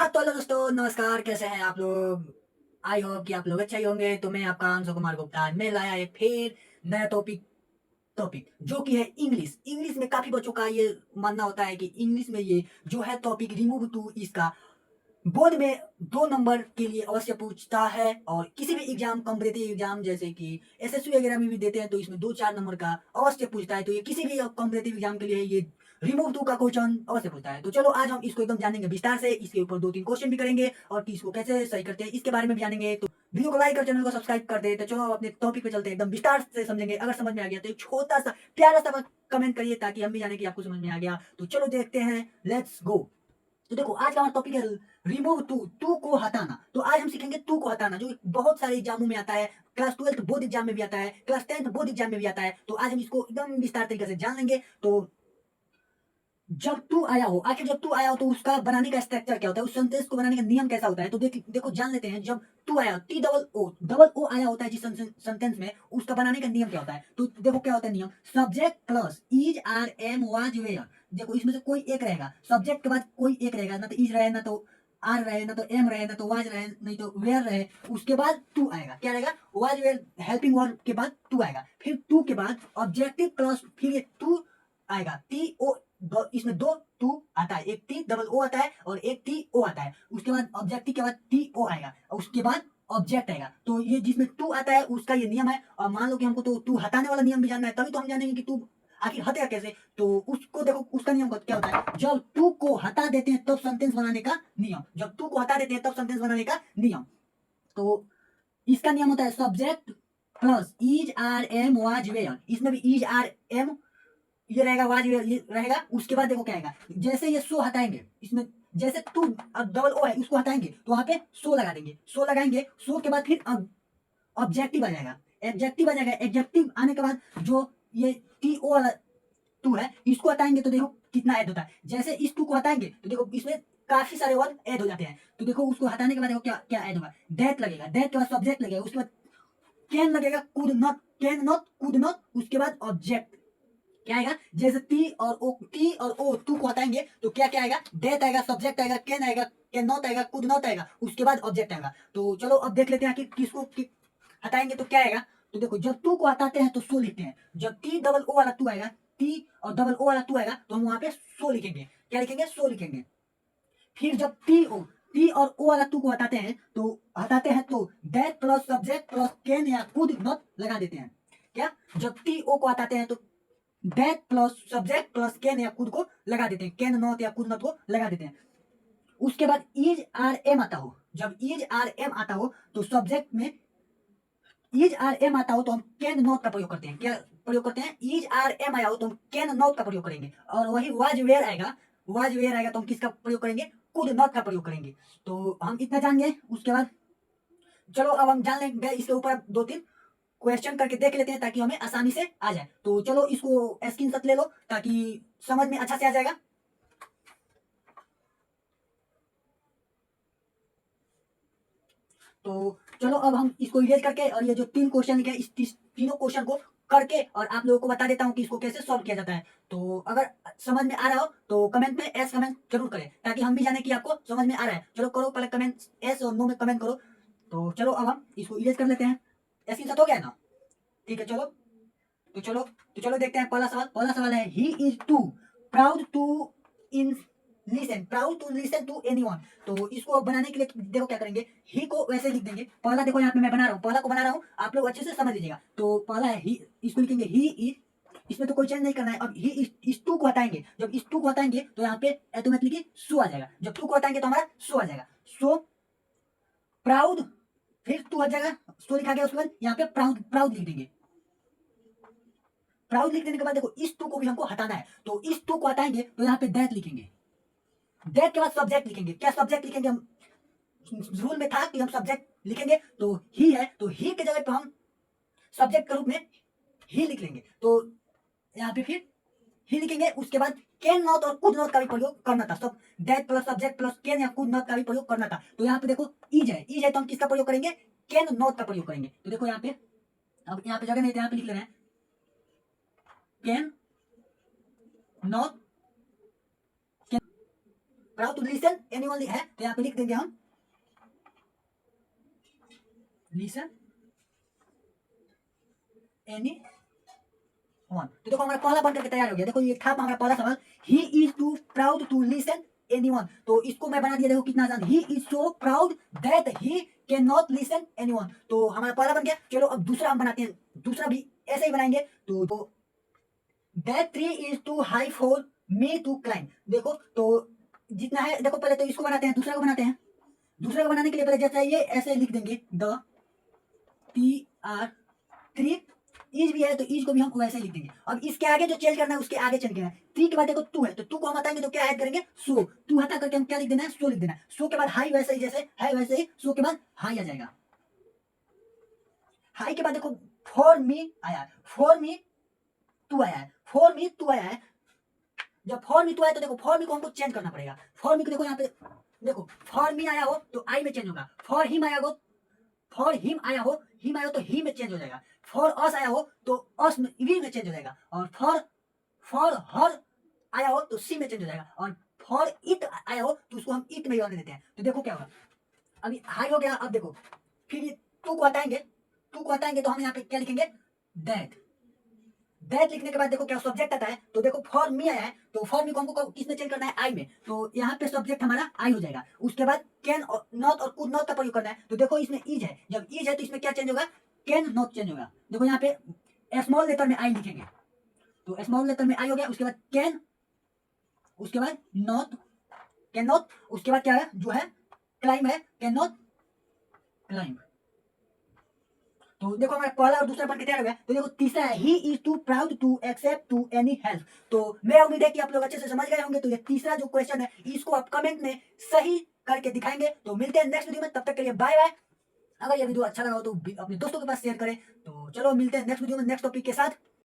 हाँ तो हेलो दोस्तों, नमस्कार। कैसे हैं आप लोग? आई होप कि आप लोग अच्छे ही होंगे। तो मैं आपका अंशु कुमार गुप्ता आज मैं लाया एक फिर नया टॉपिक जो कि है इंग्लिश। इंग्लिश में काफी बच्चों का ये मानना होता है कि इंग्लिश में ये जो है टॉपिक रिमूव टू इसका बोर्ड में 2 नंबर के लिए अवश्य पूछता है। और किसी भी एग्जाम, कॉम्पिटेटिव एग्जाम जैसे कि एसएससी वगैरह में भी देते हैं, तो इसमें 2-4 नंबर का अवश्य पूछता है। तो ये किसी भी कॉम्पिटेटिव एग्जाम के लिए ये रिमूव टू का क्वेश्चन अवश्य पूछता है। तो चलो आज हम इसको एकदम जानेंगे विस्तार से। इसके ऊपर 2-3 क्वेश्चन भी करेंगे और कि इसको कैसे सही करते हैं इसके बारे में भी जानेंगे। तो वीडियो को लाइक और चैनल को सब्सक्राइब कर दे। तो चलो अपने टॉपिक पे चलते हैं, एकदम विस्तार से समझेंगे। अगर समझ में आ गया तो एक छोटा सा प्यारा सा कमेंट करिए ताकि हम भी जाने कि आपको समझ में आ गया। तो चलो देखते हैं, लेट्स गो। तो देखो आज का हमारा टॉपिक है रिमूव टू को हटाना। तो आज हम सीखेंगे टू को हटाना, जो बहुत सारे एग्जामों में आता है। क्लास 12 बोर्ड एग्जाम में भी आता है, क्लास 10 बोर्ड एग्जाम में भी आता है। तो आज हम इसको एकदम विस्तार तरीके से जान लेंगे। तो जब टू आया हो, आखिर जब टू आया हो तो उसका बनाने का स्ट्रक्चर क्या होता है, उस सेंटेंस को बनाने का नियम कैसा होता है। तो देखो जान लेते हैं। जब टू आया, टी डबल ओ आया होता है जिस सेंटेंस में, उसका बनाने का नियम क्या होता है। तो देखो क्या होता है नियम। Subject plus is are am was were. देखो इसमें से कोई एक रहेगा, सब्जेक्ट के बाद कोई एक रहेगा, ना तो इज रहे, ना तो आर रहे, ना तो एम रहे, ना तो वाज रहे, नहीं तो वेयर रहे। उसके बाद टू आएगा, क्या रहेगा, वाज वेयर हेल्पिंग वर्ब के बाद टू आएगा। फिर टू के बाद ऑब्जेक्टिव प्लस फिर ये टू आएगा। टी ओ इसमें 2 टू आता है, एक टी डबल ओ आता है और एक टी ओ आता है। उसके बाद ऑब्जेक्टिव के बाद टी ओ आएगा और उसके बाद ऑब्जेक्ट आएगा। तो ये जिसमें टू आता है उसका ये नियम है। और मान लो कि हमको तो टू हटाने वाला नियम भी जानना है, तभी तो हम जानेंगे कि टू आखिर हटेगा कैसे। तो उसको देखो, उसका नियम क्या होता है। जब टू को हटा देते हैं तब सेंटेंस बनाने का नियम। जब टू को हटा देते हैं तब सेंटेंस बनाने का नियम। तो इसका नियम होता है subject plus is are am was were. इसमें भी इज आर एम ये रहेगा, वाज ये रहेगा। उसके बाद देखो क्या आएगा, जैसे ये सो हटाएंगे इसमें, जैसे टू डबल ओ है उसको हटाएंगे तो वहां पे सो लगा देंगे। सो लगाएंगे, सो के बाद फिर ऑब्जेक्टिव आ जाएगा, एडजेक्टिव आ जाएगा। एडजेक्टिव आने के बाद जो ये टी ओ वाला टू है इसको हटाएंगे तो देखो कितना ऐड होता है। जैसे इस टू को हटाएंगे तो देखो इसमें काफी सारे वर्ड ऐड हो जाते हैं। तो देखो उसको हटाने के बाद देखो क्या क्या ऐड होगा। डेट लगेगा, डेट के बाद सब्जेक्ट लगेगा, उसके बाद कैन लगेगा, कैन नॉट कुड नॉट, उसके बाद ऑब्जेक्ट क्या आएगा। जैसे टी और ओ टू को हटाएंगे तो क्या क्या आएगा, डेथ आएगा, सब्जेक्ट आएगा, कैन नॉट आएगा, कुड नॉट आएगा, उसके बाद ऑब्जेक्ट आएगा। तो चलो अब देख लेते हैं कि हटाएंगे तो क्या आएगा। तो देखो जब टू को हटाते हैं तो सो लिखते हैं। जब टी डबल ओ वाला टू आएगा, टी और डबल ओ वाला टू आएगा तो हम वहां पे सो लिखेंगे। क्या लिखेंगे, सो लिखेंगे। फिर जब टी और ओ वाला टू को हटाते हैं तो that plus subject plus can या कुड नॉट लगा देते हैं। क्या, जब टी ओ को हटाते हैं तो that plus subject plus can या कुड को लगा देते हैं, कैन नॉट या कुड नॉट को लगा देते हैं। उसके बाद इज आर एम आता हो, जब इज आर एम आता हो तो सब्जेक्ट में इज आर एम आता हो तो हम कैन नॉट का प्रयोग करते हैं। क्या प्रयोग करते हैं, इज आर एम आया हो तो हम कैन नॉट का प्रयोग करेंगे। और वही वाज वेयर आएगा तो हम किसका प्रयोग करेंगे, कुड नॉट का प्रयोग करेंगे। तो हम इतना जान गए। उसके बाद चलो अब हम जान लेंगे इसके ऊपर 2-3 क्वेश्चन करके देख लेते हैं ताकि हमें आसानी से आ जाए। तो चलो इसको स्क्रीनशॉट ले लो ताकि समझ में अच्छा से आ जाएगा। तो चलो अब हम इसको इरेज करके और ये जो 3 क्वेश्चन है इस तीनों क्वेश्चन को करके और आप लोगों को बता देता हूँ कि इसको कैसे सॉल्व किया जाता है। तो अगर समझ में आ रहा हो तो कमेंट में एस कमेंट जरूर करें ताकि हम भी जाने कि आपको समझ में आ रहा है। चलो करो पहले कमेंट, एस और नो में कमेंट करो। तो चलो अब हम इसको इरेज कर लेते हैं। स्क्रीनशॉट हो गया है ना, ठीक है। चलो देखते हैं पहला सवाल है he is too proud to in proud to listen to anyone. तो इसको बनाने के लिए देखो क्या करेंगे, ही को वैसे लिख देंगे। पहला देखो यहाँ पे मैं बना रहा हूँ, पहला को बना रहा हूँ, आप लोग अच्छे से समझ लीजिएगा। तो पहला है ही, इसको लिखेंगे ही इज, इसमें तो कोई चेंज नहीं करना है। अब ही इस टू को हटाएंगे, जब इस टू को हटाएंगे तो यहाँ पे ऑटोमेटिकली सो आ जाएगा। जब टू को हटाएंगे तो हमारा सो आ जाएगा। सो प्राउड, फिर टू आ जाएगा, सो लिखा गया, उसके बाद यहाँ पे प्राउड प्राउड लिख देंगे। प्राउड लिख देने के बाद देखो इस टू को भी हमको हटाना है, तो इस टू को हटाएंगे तो यहाँ पे दैट लिखेंगे। दैट के बाद सब्जेक्ट लिखेंगे। क्या सब्जेक्ट लिखेंगे, हम रूल में था कि हम सब्जेक्ट लिखेंगे। तो ही है तो ही के जगह पे हम सब्जेक्ट के रूप में ही लिख लेंगे। तो यहाँ पे फिर ही लिखेंगे। उसके बाद कैन नॉट और कुड नॉट का भी प्रयोग करना था। सब that plus subject plus can या कुड नॉट का भी प्रयोग करना था। तो यहाँ पे देखो इज है तो हम किसका प्रयोग करेंगे, कैन नॉट का प्रयोग करेंगे। तो देखो यहाँ पे, अब यहाँ पे जगह नहीं, यहाँ पे लिख लेना है can not, proud to listen anyone है तो यहाँ पे लिख देंगे हम लिसन एनी वन। तो देखो हमारा पहला बन करके तैयार हो गया। देखो ये था हमारा पहला सवाल, he is too proud to listen anyone. तो इसको मैं बना दिया, देखो कितना आसान, he is so proud that he can not listen anyone. तो हमारा पहला बन गया। चलो अब दूसरा हम बनाते हैं, दूसरा भी ऐसे ही बनाएंगे। तो that tree is too high for me to climb. देखो तो जितना है, देखो पहले तो इसको बनाते हैं, दूसरा को बनाते हैं। दूसरे को बनाने के लिए पहले जैसे ये ऐसे लिख देंगे, the T R three is भी है तो इज को भी हम वैसे ही लिख देंगे। अब इसके आगे जो चेंज करना है उसके आगे चेंज करना है। थ्री के बाद देखो टू है तो टू को हम हटाएंगे तो क्या ऐड करेंगे, सो। टू हटा करके हम क्या लिख देना है, सो लिख देना है। सो के बाद हाई वैसे ही जैसे है वैसे ही सो के बाद हाई आ जाएगा। हाई के बाद देखो फॉर मी आया है, फॉर मी टू आया है, फॉर मी टू आया है। जब फॉर मी टू आया तो देखो फॉर मी को हमको चेंज करना पड़ेगा। फॉर मी को देखो यहाँ पे देखो फॉर मी आया हो तो आई में चेंज होगा। फॉर हिम आया हो, फॉर हिम आया हो, हिम आया हो तो ही में चेंज हो जाएगा। फॉर अस आया हो तो अस में वी में चेंज हो जाएगा। और फॉर हर आया हो तो सी में चेंज हो जाएगा। और फॉर इट आया हो तो उसको हम इट में बदल देते हैं। तो देखो क्या होगा, अभी हाई हो गया। अब देखो फिर ये टू को हटाएंगे, टू को हटाएंगे तो हम यहाँ पे क्या लिखेंगे, दैट। दैट लिखने के बाद देखो क्या सब्जेक्ट आता है। तो देखो फॉर मी आया है तो फॉर मी को हमको किसमें चेंज करना है, आई में। तो यहाँ पे सब्जेक्ट हमारा आई हो जाएगा। उसके बाद कैन नॉट और कुड नॉट का प्रयोग करना है। तो देखो इसमें इज है, जब इज है तो इसमें क्या चेंज होगा, कैन नॉट चेंज होगा। देखो यहाँ पे स्मॉल लेटर में आई लिखेंगे तो स्मॉल लेटर में आई हो गया। उसके बाद कैन, उसके बाद नॉट, कैन नॉट, उसके बाद क्या है जो है क्लाइम है, कैन नॉट क्लाइम। तो देखो हमारा पहला और दूसरा बन के तैयार हो गया। तो देखो तीसरा है, he is too proud to accept to any help. तो मैं उम्मीद है कि आप लोग अच्छे से समझ गए होंगे। तो ये तीसरा जो क्वेश्चन है इसको आप कमेंट में सही करके दिखाएंगे। तो मिलते हैं नेक्स्ट वीडियो में, तब तक के लिए बाय बाय। अगर ये वीडियो अच्छा लगा हो तो अपने दोस्तों के पास शेयर करें। तो चलो मिलते हैं नेक्स्ट वीडियो में नेक्स्ट टॉपिक के साथ।